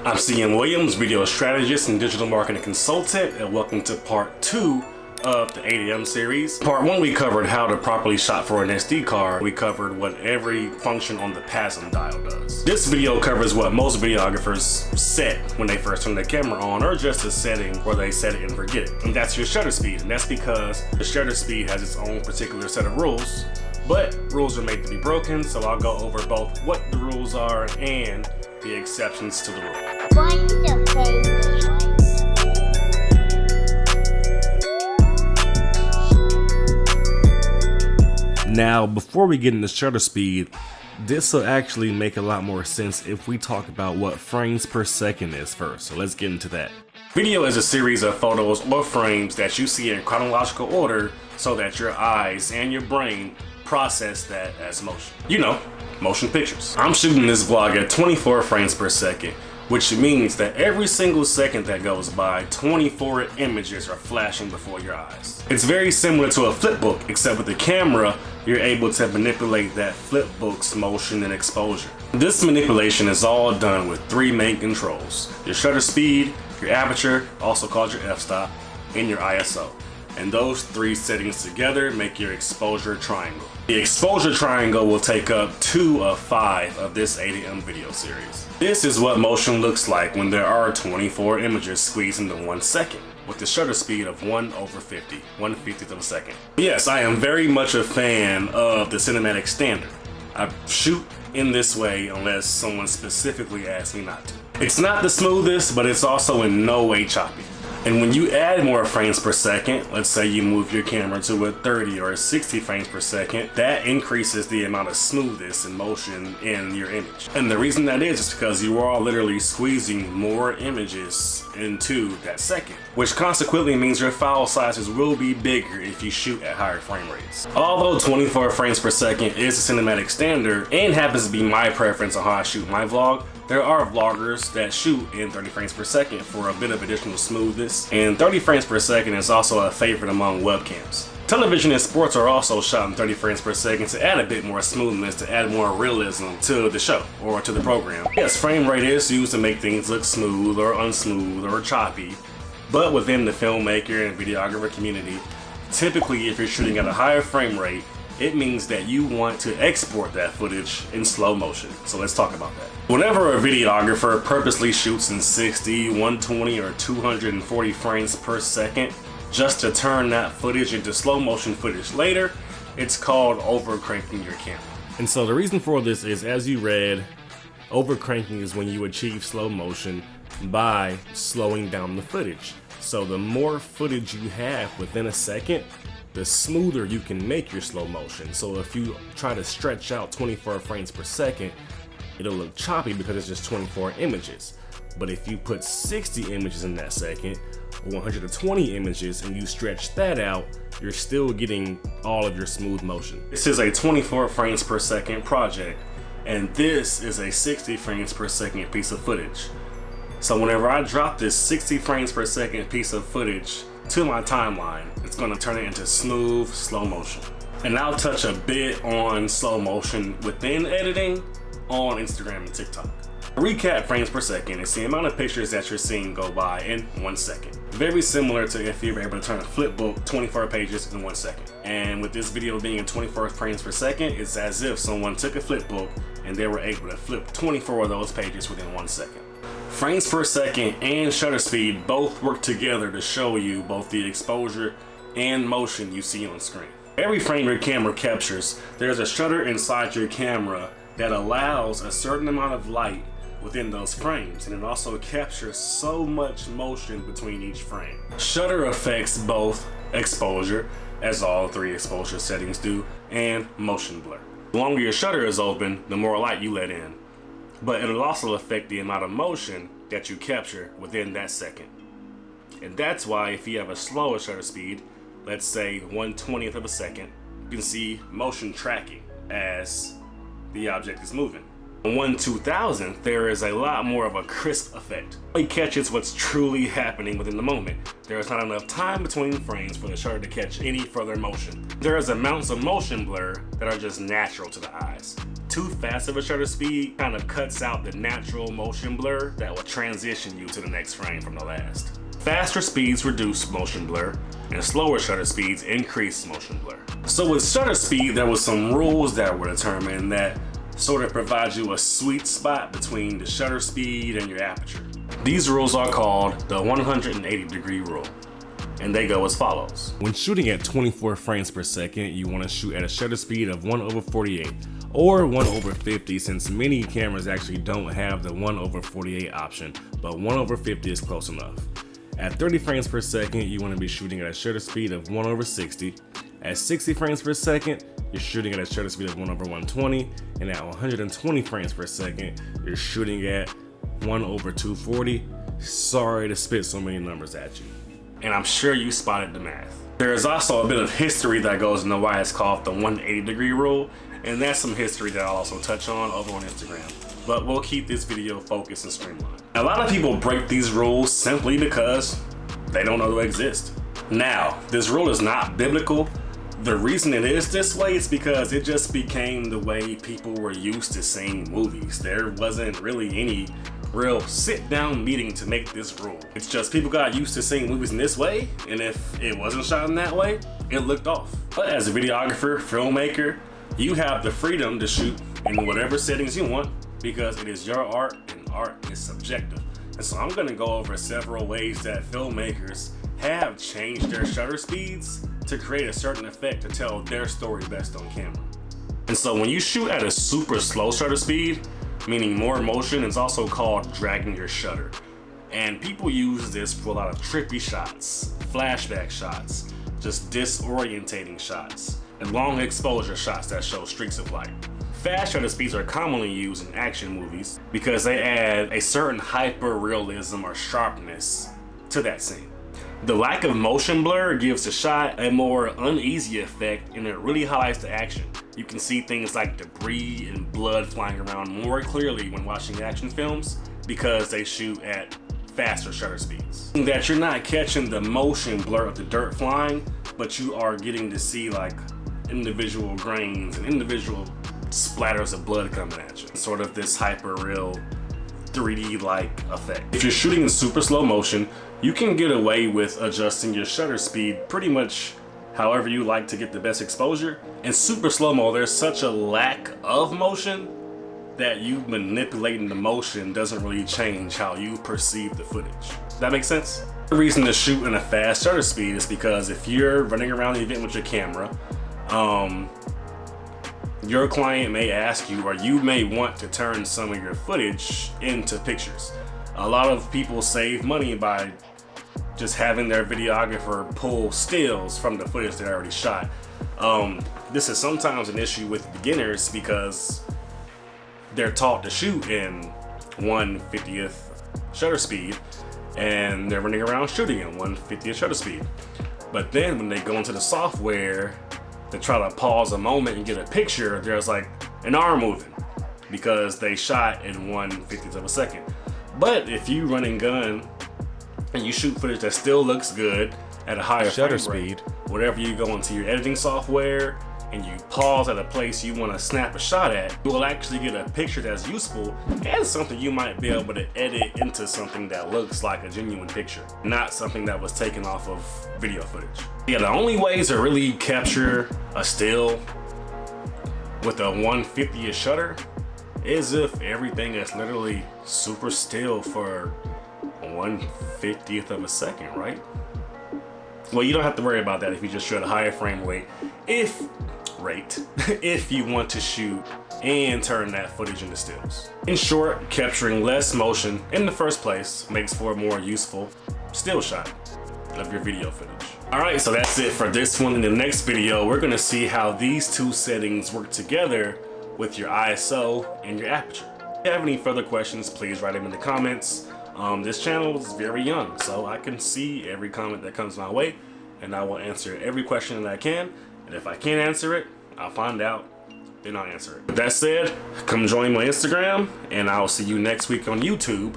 I'm CM Williams, video strategist and digital marketing consultant, and welcome to part 2 of the 8am series. Part 1 we covered how to properly shop for an SD card. We covered what every function on the PASM dial does. This video covers what most videographers set when they first turn their camera on, or just a setting where they set it and forget it. And that's your shutter speed, and that's because the shutter speed has its own particular set of rules. But rules are made to be broken, so I'll go over both what the rules are and the exceptions to the rule. Now, before we get into shutter speed, this will actually make a lot more sense if we talk about what frames per second is first, so let's get into that. Video is a series of photos or frames that you see in chronological order so that your eyes and your brain process that as motion. You know, motion pictures. I'm shooting this vlog at 24 frames per second, which means that every single second that goes by, 24 images are flashing before your eyes. It's very similar to a flipbook, except with the camera, you're able to manipulate that flipbook's motion and exposure. This manipulation is all done with 3 main controls: your shutter speed, your aperture, also called your f-stop, and your ISO. And those 3 settings together make your exposure triangle. The exposure triangle will take up 2 of 5 of this 8am video series. This is what motion looks like when there are 24 images squeezed into 1 second, with the shutter speed of 1/50, 1/50th of a second. Yes, I am very much a fan of the cinematic standard. I shoot in this way unless someone specifically asks me not to. It's not the smoothest, but it's also in no way choppy. And when you add more frames per second, let's say you move your camera to a 30 or a 60 frames per second, that increases the amount of smoothness and motion in your image. And the reason that is because you are literally squeezing more images into that second, which consequently means your file sizes will be bigger if you shoot at higher frame rates. Although 24 frames per second is a cinematic standard and happens to be my preference on how I shoot my vlog, there are vloggers that shoot in 30 frames per second for a bit of additional smoothness, and 30 frames per second is also a favorite among webcams. Television and sports are also shot in 30 frames per second to add a bit more smoothness, to add more realism to the show or to the program. Yes, frame rate is used to make things look smooth or unsmooth or choppy, but within the filmmaker and videographer community, typically if you're shooting at a higher frame rate, it means that you want to export that footage in slow motion. So let's talk about that. Whenever a videographer purposely shoots in 60, 120, or 240 frames per second just to turn that footage into slow motion footage later, it's called overcranking your camera. And so the reason for this is, as you read, overcranking is when you achieve slow motion by slowing down the footage. So the more footage you have within a second, the smoother you can make your slow motion. So if you try to stretch out 24 frames per second, it'll look choppy because it's just 24 images. But if you put 60 images in that second, or 120 images, and you stretch that out, you're still getting all of your smooth motion. This is a 24 frames per second project, and this is a 60 frames per second piece of footage. So whenever I drop this 60 frames per second piece of footage to my timeline, it's going to turn it into smooth slow motion. And I'll touch a bit on slow motion within editing on Instagram and TikTok. Recap frames per second is the amount of pictures that you're seeing go by in 1 second. Very similar to if you were able to turn a flip book 24 pages in 1 second. And with this video being in 24 frames per second, it's as if someone took a flip book and they were able to flip 24 of those pages within 1 second. Frames per second and shutter speed both work together to show you both the exposure and motion you see on screen. Every frame your camera captures, there's a shutter inside your camera that allows a certain amount of light within those frames, and it also captures so much motion between each frame. Shutter affects both exposure, as all 3 exposure settings do, and motion blur. The longer your shutter is open, the more light you let in. But it'll also affect the amount of motion that you capture within that second. And that's why if you have a slower shutter speed, let's say 1/20th of a second, you can see motion tracking as the object is moving. On 1/2000th, there is a lot more of a crisp effect. It catches what's truly happening within the moment. There is not enough time between frames for the shutter to catch any further motion. There is amounts of motion blur that are just natural to the eyes. Too fast of a shutter speed kind of cuts out the natural motion blur that will transition you to the next frame from the last. Faster speeds reduce motion blur, and slower shutter speeds increase motion blur. So with shutter speed, there was some rules that were determined that sort of provide you a sweet spot between the shutter speed and your aperture. These rules are called the 180-degree rule, and they go as follows. When shooting at 24 frames per second, you want to shoot at a shutter speed of 1/48 or 1/50, since many cameras actually don't have the 1/48 option, but 1/50 is close enough. At 30 frames per second, you want to be shooting at a shutter speed of 1/60. At 60 frames per second, you're shooting at a shutter speed of 1/120, and at 120 frames per second, you're shooting at 1/240. Sorry to spit so many numbers at you. And I'm sure you spotted the math. There is also a bit of history that goes into why it's called the 180-degree rule, and that's some history that I'll also touch on over on Instagram. But we'll keep this video focused and streamlined. A lot of people break these rules simply because they don't know they exist. Now, this rule is not biblical. The reason it is this way is because it just became the way people were used to seeing movies. There wasn't really any real sit-down meeting to make this rule. It's just people got used to seeing movies in this way, and if it wasn't shot in that way, it looked off. But as a videographer, filmmaker, you have the freedom to shoot in whatever settings you want, because it is your art, and art is subjective. And so I'm gonna go over several ways that filmmakers have changed their shutter speeds to create a certain effect to tell their story best on camera. And so when you shoot at a super slow shutter speed, meaning more motion, it's also called dragging your shutter. And people use this for a lot of trippy shots, flashback shots, just disorientating shots, and long exposure shots that show streaks of light. Fast shutter speeds are commonly used in action movies because they add a certain hyper-realism or sharpness to that scene. The lack of motion blur gives the shot a more uneasy effect, and it really highlights the action. You can see things like debris and blood flying around more clearly when watching action films because they shoot at faster shutter speeds. That you're not catching the motion blur of the dirt flying, but you are getting to see like individual grains and individual splatters of blood coming at you. Sort of this hyper real 3D-like effect. If you're shooting in super slow motion, you can get away with adjusting your shutter speed pretty much however you like to get the best exposure. In super slow-mo, there's such a lack of motion that you manipulating the motion doesn't really change how you perceive the footage. That makes sense? The reason to shoot in a fast shutter speed is because if you're running around the event with your camera, your client may ask you, or you may want to turn some of your footage into pictures. A lot of people save money by just having their videographer pull stills from the footage they already shot. This is sometimes an issue with beginners because they're taught to shoot in 1/50th shutter speed, and they're running around shooting in 1/50th shutter speed. But then when they go into the software to try to pause a moment and get a picture, there's like an arm moving because they shot in 1/50th of a second. But if you run and gun and you shoot footage that still looks good at a higher shutter frame rate, speed, whatever you go into your editing software and you pause at a place you want to snap a shot at, you will actually get a picture that's useful and something you might be able to edit into something that looks like a genuine picture, not something that was taken off of video footage. Yeah, the only ways to really capture a still with a 1/50th shutter is if everything is literally super still for 1/50th of a second, right? Well, you don't have to worry about that if you just shoot a higher frame rate. If you want to shoot and turn that footage into stills. In short, capturing less motion in the first place makes for a more useful still shot of your video footage. Alright, so that's it for this one. In the next video, we're gonna see how these two settings work together with your ISO and your aperture. If you have any further questions, please write them in the comments. This channel is very young, so I can see every comment that comes my way, and I will answer every question that I can. And if I can't answer it, I'll find out, then I'll answer it. With that said, come join my Instagram, and I'll see you next week on YouTube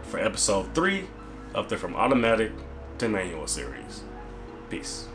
for episode 3 of the From Automatic to Manual series. Peace.